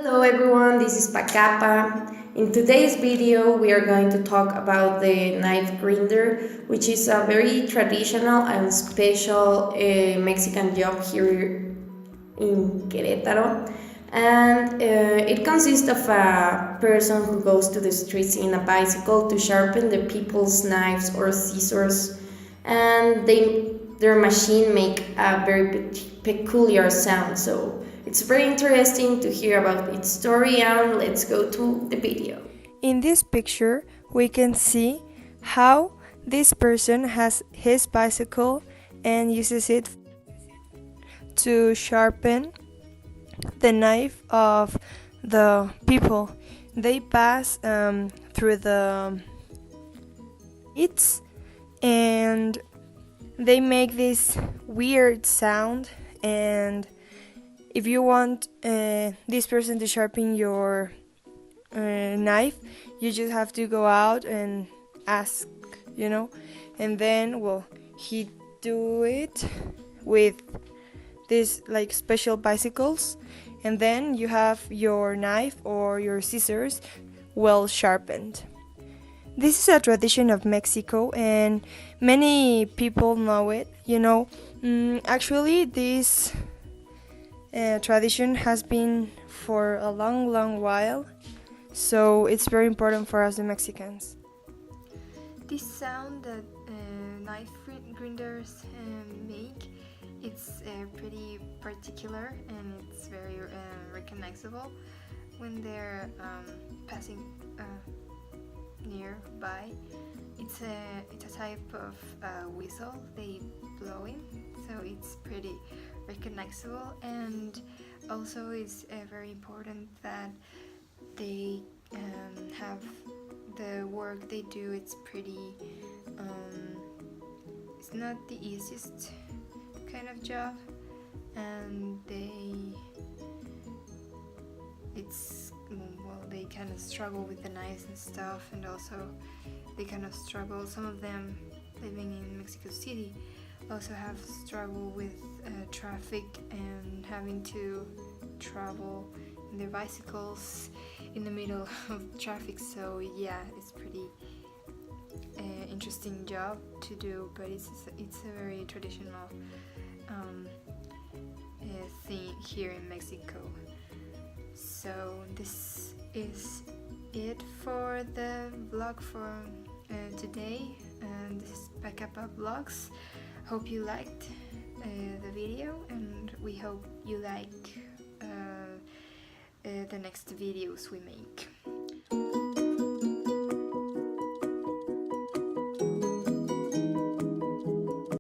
Hello everyone, this is PACAPA. In today's video, we are going to talk about the knife grinder, which is a very traditional and special Mexican job here in Querétaro. And it consists of a person who goes to the streets in a bicycle to sharpen the people's knives or scissors, and their machine make a very peculiar sound. So it's very interesting to hear about its story, and let's go to the video. In this picture, we can see how this person has his bicycle and uses it to sharpen the knife of the people. They pass through the streets and they make this weird sound, and if you want this person to sharpen your knife, you just have to go out and ask, and then he do it with these like special bicycles, and then you have your knife or your scissors well sharpened. This is a tradition of Mexico and many people know it. Actually this tradition has been for a long while, so it's very important for us the Mexicans. This sound that knife grinders make, it's pretty particular and it's very recognizable when they're passing nearby. It's a type of whistle they blow in, so it's pretty recognizable, and also it's very important that they have the work they do. It's pretty it's not the easiest kind of job, and they kind of struggle with the knives and stuff, and also they kind of struggle, some of them living in Mexico City also have struggle with traffic and having to travel in their bicycles in the middle of traffic. So yeah, it's pretty interesting job to do, but it's a very traditional thing here in Mexico. So this is it for the vlog for today. This is PACAPA Vlogs. Hope you liked the video, and we hope you like the next videos we make.